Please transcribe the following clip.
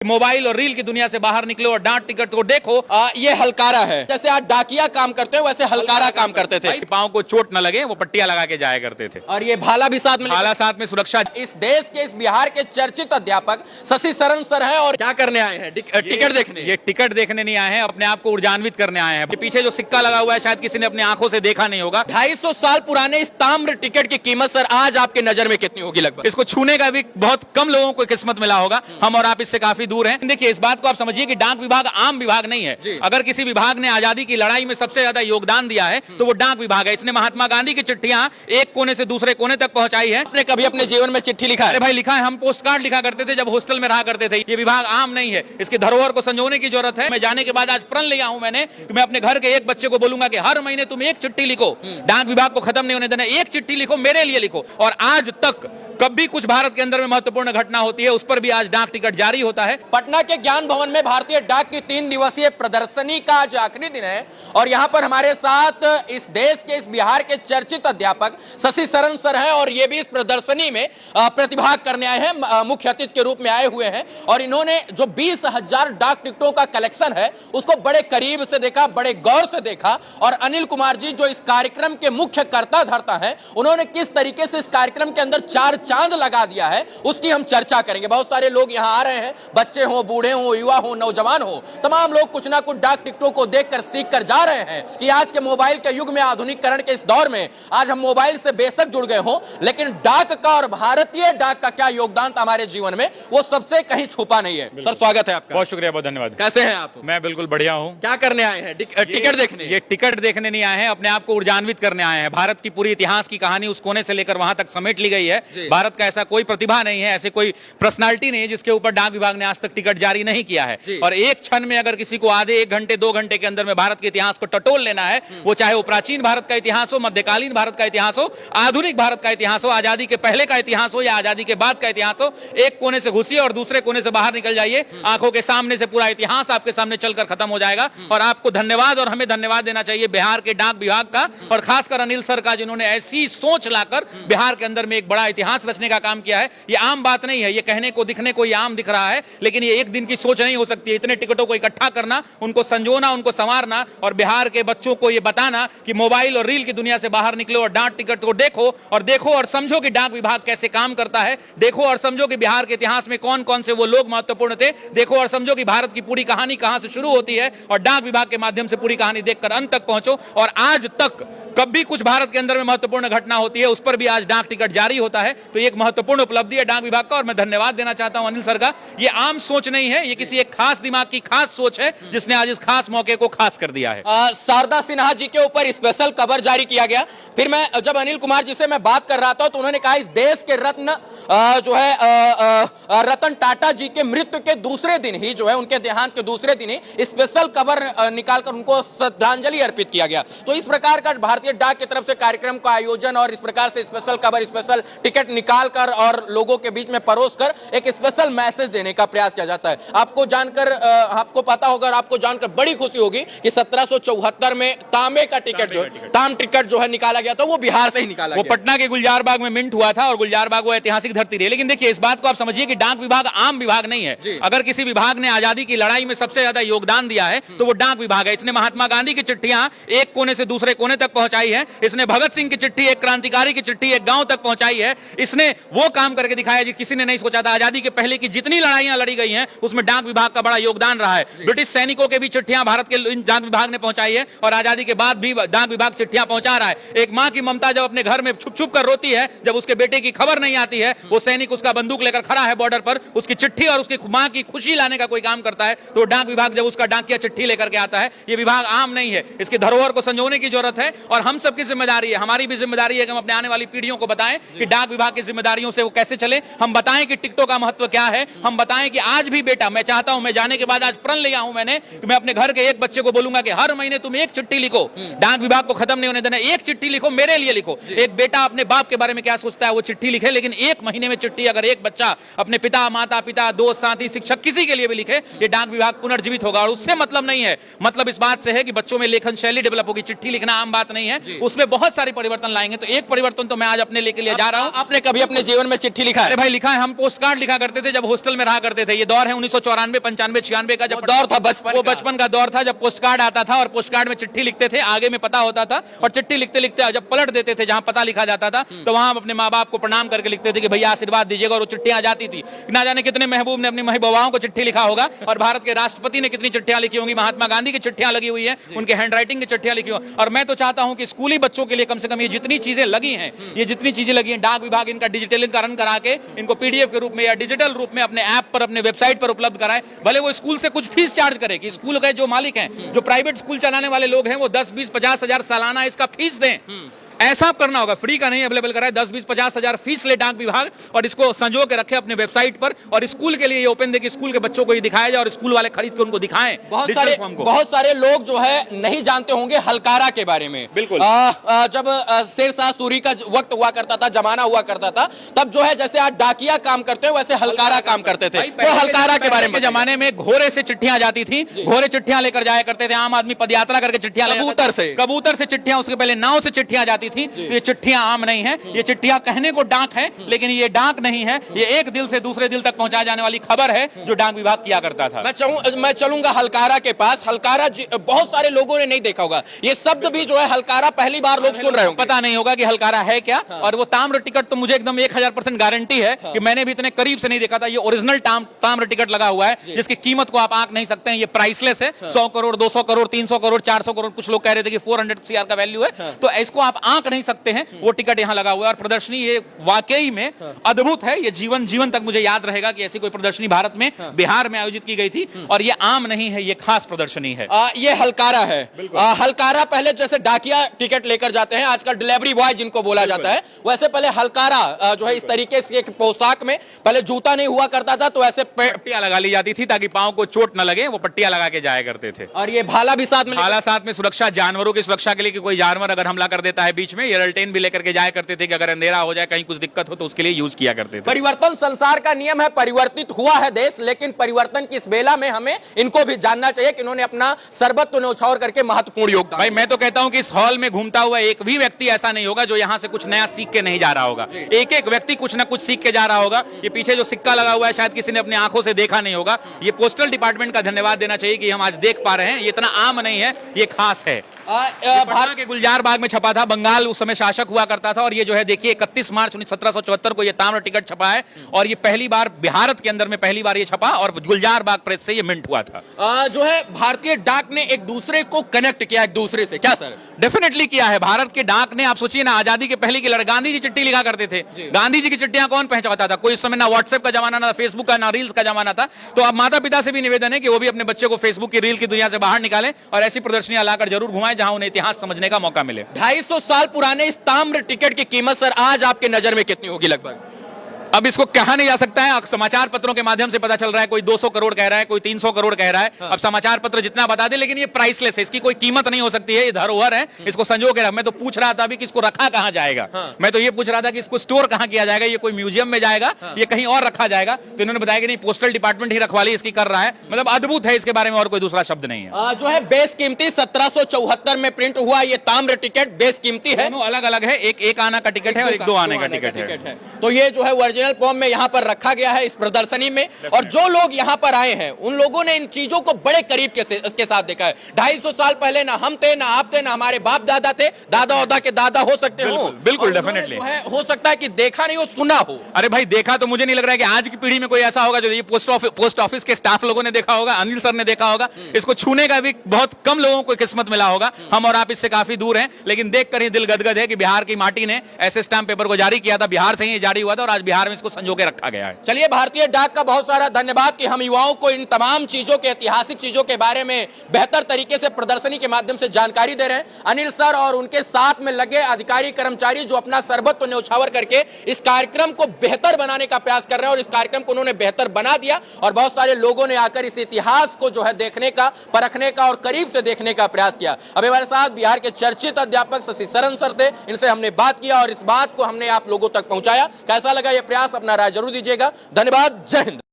Mobile और reel की दुनिया से बाहर निकलो और डाक टिकट को देखो। ये हलकारा है, जैसे आज डाकिया काम करते हो वैसे हलकारा काम करते थे। पाँव को चोट न लगे वो पट्टियां लगा के जाया करते थे। और ये भाला भी साथ में, भाला साथ में सुरक्षा। इस देश के, इस बिहार के चर्चित अध्यापक शशि शरण सर हैं और क्या करने आए हैं? टिकट देखने। ये टिकट देखने नहीं आए हैं, अपने आप को ऊर्जान्वित करने आए हैं। पीछे जो सिक्का लगा हुआ है शायद किसी ने अपनी आंखों से देखा नहीं होगा। 250 साल पुराने इस ताम्र टिकट की कीमत सर आज आपके नजर में कितनी होगी? लगभग इसको छूने का भी बहुत कम लोगों को किस्मत मिला होगा। हम और आप इससे काफी दूर हैं। देखिए, इस बात को आप समझिए कि डाक विभाग आम विभाग नहीं है। अगर किसी विभाग ने आजादी की लड़ाई में सबसे ज्यादा योगदान दिया है तो वो डाक विभाग है। इसने महात्मा गांधी की चिट्ठियां एक कोने से दूसरे कोने तक पहुंचाई है। आपने कभी अपने जीवन में चिट्ठी लिखा है? अरे भाई लिखा है, हम पोस्ट कार्ड लिखा करते थे जब हॉस्टल में रहा करते थे। ये विभाग आम नहीं है, इसके धरोहर को संजोने की जरूरत है। मैं जाने के बाद आज प्रण लिया हूं मैंने कि मैं अपने घर के एक बच्चे को बोलूंगा कि हर महीने तुम एक चिट्ठी लिखो, डाक विभाग को खत्म नहीं होने देना, एक चिट्ठी लिखो, मेरे लिए लिखो। और आज तक कभी कुछ भारत के अंदर में महत्वपूर्ण घटना होती है उस पर भी आज डाक टिकट जारी होता है। पटना के ज्ञान भवन में भारतीय डाक की 3 दिवसीय प्रदर्शनी का आज आखिरी दिन है और यहां पर हमारे साथ इस देश के, इस बिहार के चर्चित अध्यापक शशि शरण सर हैं और ये भी इस प्रदर्शनी में प्रतिभाग करने आए हैं, मुख्य अतिथि के रूप में आए हुए हैं। और इन्होंने जो 20,000 डाक टिकटों का कलेक्शन है उसको बड़े करीब से देखा, बड़े गौर से देखा। और अनिल कुमार जी जो इस कार्यक्रम के मुख्य कर्ता धर्ता है, उन्होंने किस तरीके से इस कार्यक्रम के अंदर 4 चांद लगा दिया है उसकी हम चर्चा करेंगे। बहुत सारे लोग यहाँ आ रहे हैं, बच्चे हो, बूढ़े हो, युवा हो, नौजवान हो, तमाम लोग कुछ ना कुछ डाक टिकटों को देखकर सीख कर जा रहे हैं कि आज के मोबाइल के युग में, आधुनिकीकरण के इस दौर में आज हम मोबाइल से बेशक जुड़ गए हो, लेकिन डाक का और भारतीय डाक का क्या योगदान था हमारे जीवन में वो सबसे कहीं छुपा नहीं है। सर स्वागत है आपका। बहुत शुक्रिया, बहुत धन्यवाद। कैसे हैं आप? मैं बिल्कुल बढ़िया हूँ। क्या करने आए हैं? टिकट देखने। ये टिकट देखने नहीं आए हैं, अपने आप को ऊर्जान्वित करने आए हैं। भारत की पूरी इतिहास की कहानी उस कोने से लेकर वहां तक समेट ली गई है। भारत का ऐसा कोई प्रतिभा नहीं है, ऐसे कोई पर्सनालिटी नहीं है जिसके ऊपर डाक विभाग ने आज तक टिकट जारी नहीं किया है। और एक क्षण में अगर किसी को आधे 1 घंटे 2 घंटे के अंदर में भारत के इतिहास को टटोल लेना है, वो चाहे वो प्राचीन भारत का इतिहास हो, मध्यकालीन भारत का इतिहास हो, आधुनिक भारत का इतिहास हो, आजादी के पहले का इतिहास हो या आजादी के बाद का इतिहास हो, एक कोने से घुसिए और दूसरे कोने से बाहर निकल जाइए, आंखों के सामने से पूरा इतिहास आपके सामने चलकर खत्म हो जाएगा। और आपको धन्यवाद और हमें धन्यवाद देना चाहिए बिहार के डाक विभाग का और खासकर अनिल सर का, जिन्होंने ऐसी सोच लाकर बिहार के अंदर में एक बड़ा इतिहास रचने का काम किया है। ये आम बात नहीं है, ये कहने को दिखने को ये आम दिख रहा है, लेकिन ये एक दिन की सोच नहीं हो सकती है। इतने टिकटों को इकट्ठा करना, उनको संजोना, उनको संवारना और बिहार के बच्चों को ये बताना कि मोबाइल और रील की दुनिया से बाहर निकलो और डाक टिकट को देखो और समझो कि डाक विभाग कैसे काम करता है। देखो और समझो कि बिहार के इतिहास में कौन कौन से वो लोग महत्वपूर्ण थे। देखो और समझो कि भारत की पूरी कहानी कहां से शुरू होती है और डाक विभाग के माध्यम से पूरी कहानी देखकर अंत तक पहुंचो। और आज तक कभी कुछ भारत के अंदर में महत्वपूर्ण घटना होती है उस पर भी आज डाक टिकट जारी होता है। तो ये एक महत्वपूर्ण उपलब्धि है डाक विभाग का और मैं धन्यवाद देना चाहता हूं अनिल सर का। ये आम सोच नहीं है, ये किसी एक खास दिमाग की खास सोच है जिसने आज इस खास मौके को खास कर दिया है। शारदा सिन्हा जी के ऊपर स्पेशल कवर जारी किया गया। फिर मैं जब अनिल कुमार जी से मैं बात कर रहा था तो उन्होंने कहा इस देश के रत्न जो है रतन टाटा जी के मृत्यु के दूसरे दिन ही जो है, उनके देहांत के दूसरे दिन ही स्पेशल कवर निकालकर उनको श्रद्धांजलि अर्पित किया गया। तो इस प्रकार का भारतीय डाक की तरफ से कार्यक्रम का आयोजन और इस प्रकार से स्पेशल कवर, स्पेशल टिकट निकालकर और लोगों के बीच में परोसकर एक स्पेशल मैसेज देने का प्रयास किया जाता है। आपको जानकर आपको पता होगा और आपको जानकर बड़ी खुशी होगी कि 1774 में तांबे का टिकट जो है निकाला गया था, वो बिहार से ही निकाला गया। वो पटना के गुलजार बाग में मिंट हुआ था और गुलजार बाग वो ऐतिहासिक धरती रही। लेकिन देखिए, इस बात को आप समझिए कि डाक विभाग आम विभाग नहीं है। अगर किसी विभाग ने आजादी की लड़ाई में सबसे ज्यादा योगदान दिया है तो वो डाक विभाग है। इसने महात्मा गांधी की चिट्ठियां एक कोने से दूसरे कोने तक पहुंचाई है। इसने भगत सिंह की चिट्ठी, एक क्रांतिकारी की चिट्ठी एक गांव तक पहुंचाई है। इसने वो काम करके दिखाया जो किसी ने नहीं सोचा था। आजादी के पहले की जितनी लड़ाइयां लड़ी गई हैं उसमें डाक विभाग का बड़ा योगदान रहा है। ब्रिटिश सैनिकों के भी चिट्ठियां भारत के डाक विभाग ने पहुंचाई है और आजादी के बाद भी डाक विभाग चिट्ठियां पहुंचा रहा है। एक मां की ममता जब अपने घर में छुप छुप कर रोती है, जब उसके बेटे की खबर नहीं आती है, वो सैनिक उसका बंदूक लेकर खड़ा है बॉर्डर पर, उसकी चिट्ठी और उसकी मां की खुशी लाने का कोई काम करता है, तो डाक विभाग जब उसका डाकिया चिट्ठी लेकर के आता है। ये विभाग आम नहीं है, इसके धरोहर को संजोने की जरूरत है और हम सबकी जिम्मेदारी है, हमारी भी जिम्मेदारी है कि हम अपने आने वाली पीढ़ियों को बताएं कि डाक विभाग की जिम्मेदारियों से वो कैसे चले। हम बताएं कि टिकटों का महत्व क्या है। हम बताएं कि आज भी बेटा, मैं चाहता हूं, मैं जाने के बाद आज प्रण लिया हूं मैंने कि मैं अपने घर के एक बच्चे को बोलूंगा कि हर महीने तुम एक चिट्ठी लिखो, डाक विभाग को खत्म नहीं होने देना, एक चिट्ठी लिखो, मेरे लिए लिखो। एक बेटा अपने बाप के बारे में क्या सोचता है, वो चिट्ठी लिखे, लेकिन एक महीने में चिट्ठी अगर एक बच्चा अपने पिता, माता पिता, दोस्त, साथी, शिक्षक किसी के लिए भी लिखे, ये डाक विभाग पुनर्जीवित होगा। और उससे मतलब नहीं है, मतलब इस बात से है कि बच्चों में लेखन शैली डेवलप होगी। चिट्ठी लिखना आम बात नहीं है, उसमें बहुत सारे परिवर्तन लाएंगे। तो एक परिवर्तन तो मैं आज अपने लेके लिए जा रहा हूं। आपने कभी अपने जीवन में चिट्ठी लिखा है? अरे भाई लिखा है, हम पोस्ट कार्ड लिखा करते थे जब हॉस्टल में रहा करते थे। ये दौर है 1994, 95, 96 का, जब दौर था बचपन, वो बचपन का दौर था जब पोस्ट कार्ड आता था और पोस्ट कार्ड में चिट्ठी लिखते थे, आगे में पता होता था, और चिट्ठी लिखते लिखते जब पलट देते थे जहां पता लिखा जाता था, तो वहां हम अपने माँ बाप को प्रणाम करके लिखते थे कि भैया आशीर्वाद दीजिएगा, और वो चिट्ठियां आ जाती थी। ना जाने कितने महबूब ने अपनी महबूबाओं को चिट्ठी लिखा होगा, और भारत के राष्ट्रपति ने कितनी चिट्ठियां लिखी होंगी, महात्मा गांधी की चिट्ठियां लगी हुई है, उनके हैंडराइटिंग की चिट्ठियां लिखी हो। और मैं तो चाहता हूं कि स्कूली बच्चों के लिए कम से कम ये जितनी चीजें लगी हैं, ये जितनी चीजें लगी हैं, डाक विभाग इनका डिजिटलीकरण करा के इनको पीडीएफ के रूप में या डिजिटल रूप में अपने ऐप पर, अपने वेबसाइट पर उपलब्ध कराए। भले वो स्कूल से कुछ फीस चार्ज करे, कि स्कूल के जो मालिक हैं, जो प्राइवेट स्कूल चलाने वाले लोग हैं, वो 10, 20, 50 हजार सालाना इसका फीस दें। ऐसा करना होगा, फ्री का नहीं अवेलेबल कराए, 10, 20, 50 हजार फीस ले डाक विभाग, और इसको संजो के रखे अपने वेबसाइट पर। और स्कूल के लिए ये ओपन दे कि स्कूल के बच्चों को ये दिखाया जाए, और स्कूल वाले खरीद के उनको दिखाएं। बहुत सारे लोग जो है नहीं जानते होंगे हलकारा के बारे में। बिल्कुल। जब शेरशाह सूरी का वक्त हुआ करता था, जमाना हुआ करता था, तब जो है जैसे आज डाकिया काम करते हैं वैसे हलकारा काम करते थे। तो हलकारा के बारे में, जमाने में घोड़े से चिट्ठियां जाती थी, घोड़े चिट्ठियां लेकर जाया करते थे, आम आदमी पदयात्रा करके चिट्ठियां, कबूतर से चिट्ठियां, उसके पहले नाव से चिट्ठियां जाती थी। तो ये चिट्ठियां आम नहीं है, ये चिट्ठियां कहने को डाक है, लेकिन ये डाक नहीं है, ये एक दिल से दूसरे दिल तक पहुंचाए जाने वाली खबर है जो डाक विभाग किया करता था। मैं चलूंगा हलकारा के पास। हलकारा बहुत सारे लोगों ने नहीं देखा होगा, ये शब्द भी जो है हलकारा पहली बार लोग सुन रहे होंगे, पता नहीं होगा कि हलकारा है क्या। और वो ताम्र टिकट तो मुझे एकदम 1000% गारंटी है कि मैंने भी इतने करीब से नहीं देखा था। ये ओरिजिनल ताम्र टिकट लगा हुआ है, जिसकी कीमत को आप आंक नहीं सकते हैं, ये प्राइसलेस है। 100 करोड़, 200 करोड़, 300 करोड़, 400 करोड़, कुछ लोग कह रहे थे कि 400 CR का वैल्यू है, तो इसको आप आंक नहीं सकते हैं। वो टिकट यहाँ लगा हुआ है, और प्रदर्शनी ये वाकई में अद्भुत है। ये जीवन तक मुझे याद रहेगा कि ऐसी कोई प्रदर्शनी भारत में, बिहार में आयोजित की गई थी, और ये आम नहीं है, ये खास प्रदर्शनी है। ये हलकारा है। हलकारा पहले जैसे डाकिया टिकट लेकर जाते हैं, आजकल डिलीवरी बॉय जिनको बोला जाता है, वैसे पहले हलकारा जो है इस तरीके से पोशाक में, पहले जूता नहीं हुआ करता था, तो ऐसे पट्टियां लगा ली जाती थी ताकि पांव को चोट न लगे, वो पट्टियां लगा के जाया करते थे। और ये भाला भी साथ में सुरक्षा, जानवरों की सुरक्षा के लिए, कि कोई जानवर अगर हमला कर देता है बीच में, ये रल्टेन भी लेकर के जाया करते थे कि अगर अंधेरा हो जाए, कहीं कुछ दिक्कत हो, तो उसके लिए यूज किया करते थे। परिवर्तन संसार का नियम है, परिवर्तित हुआ है देश, लेकिन परिवर्तन की इस बेला में हमें इनको भी जानना चाहिए कि इन्होंने अपना सर्वस्व न्यौछावर करके महत्वपूर्ण योगदान। भाई मैं तो कहता हूं कि इस हॉल में घूमता हुआ एक भी व्यक्ति ऐसा नहीं होगा जो यहां से कुछ नया सीख के नहीं जा रहा होगा। एक एक व्यक्ति कुछ ना कुछ सीख के जा रहा होगा। ये पीछे जो सिक्का लगा हुआ है, शायद किसी ने अपनी आंखों से देखा नहीं होगा। ये पोस्टल डिपार्टमेंट का धन्यवाद देना चाहिए कि हम आज देख पा रहे हैं। ये इतना आम नहीं है, ये खास है। भारत के गुलजार बाग में छपा था, बंगाल उस समय शासक हुआ करता था, और ये जो है देखिए 31 मार्च 1774 को ये ताम्र टिकट छपा है, और ये पहली बार भारत के अंदर में पहली बार ये छपा, और गुलजार बाग प्रेस से ये मिंट हुआ था। जो है भारतीय डाक ने एक दूसरे को कनेक्ट किया एक दूसरे से, क्या सर? डेफिनेटली किया है भारत के डाक ने। आप सोचिए ना, आजादी के पहले की गांधी जी चिट्ठी लिखा करते थे, गांधी जी की चिट्ठियां कौन पहुंचाता था? कोई उस समय ना व्हाट्सएप का जमाना, ना फेसबुक का, ना रील्स का जमाना था। तो अब माता पिता से भी निवेदन है कि वो भी अपने बच्चे को फेसबुक की रील की दुनिया से बाहर निकालें, और ऐसी प्रदर्शनियां लाकर जरूर घुमाएं जहां उन्हें इतिहास समझने का मौका मिले। 250 साल पुराने इस ताम्र टिकट की कीमत सर आज आपके नजर में कितनी होगी लगभग? अब इसको कहा नहीं जा सकता है, समाचार पत्रों के माध्यम से पता चल रहा है, कोई 200 करोड़ कह रहा है, कोई 300 करोड़ कह रहा है। अब समाचार पत्र जितना बता दे, लेकिन ये प्राइसलेस है, इसकी कोई कीमत नहीं हो सकती है, ये धरोहर है, इसको संजो के रख। मैं तो पूछ रहा था अभी कि इसको रखा कहां जाएगा। मैं तो ये पूछ रहा था कि इसको स्टोर कहां किया जाएगा, ये कोई म्यूजियम में जाएगा, ये कहीं और रखा जाएगा? तो इन्होंने बताया कि नहीं, पोस्टल डिपार्टमेंट ही रखवाली इसकी कर रहा है। मतलब अद्भुत है, इसके बारे में और कोई दूसरा शब्द नहीं है। जो है बेस कीमती 1774 में प्रिंट हुआ ये ताम्र टिकट बेस कीमती है, अलग अलग है, एक आना का टिकट है और एक 2 आने का टिकट है। तो ये जो है ओरिजिनल फॉर्म में यहाँ पर रखा गया है इस प्रदर्शनी में, और जो लोग यहाँ पर आए हैं उन लोगों ने इन चीजों को बड़े करीब के साथ देखा है। 250 साल पहले ना हम थे, ना आप थे, ना हमारे बाप दादा थे, दादा ओदा के दादा हो सकते हो, बिल्कुल डेफिनेटली हो सकता है कि देखा नहीं हो, सुना हो। अरे भाई देखा तो मुझे नहीं लग रहा है कि आज की पीढ़ी में कोई ऐसा होगा जो ये पोस्ट ऑफिस के स्टाफ लोगों ने देखा होगा, अनिल सर ने देखा होगा। इसको छूने का भी बहुत कम लोगों को किस्मत मिला होगा। हम और आप इससे काफी दूर हैं, लेकिन देखकर ही दिल गदगद है कि बिहार की माटी ने ऐसे स्टाम्प पेपर को जारी किया था, बिहार से ही जारी हुआ था, और आज बिहार में इसको संजो के रखा गया है। चलिए, भारतीय डाक का बहुत सारा धन्यवाद कि हम युवाओं को इन तमाम चीजों के, ऐतिहासिक चीजों के बारे में बेहतर तरीके से प्रदर्शनी के माध्यम से जानकारी दे रहे हैं। अनिल सर और उनके साथ में लगे अधिकारी कर्मचारी जो अपना सर्वस्व न्यौछावर करके इस कार्यक्रम को बेहतर बनाने का प्रयास कर रहे हैं, और इस कार्यक्रम को उन्होंने बेहतर बना दिया, और बहुत सारे लोगों ने आकर इस इतिहास को जो है देखने का, परखने का और करीब से देखने का प्रयास किया। अभी हमारे साथ बिहार के चर्चित अध्यापक शशि शरण सर थे, इनसे हमने बात किया और इस बात को हमने आप लोगों तक पहुंचाया। कैसा लगा ये प्रयास? प्रयास, अपना राय जरूर दीजिएगा। धन्यवाद, जय हिंद।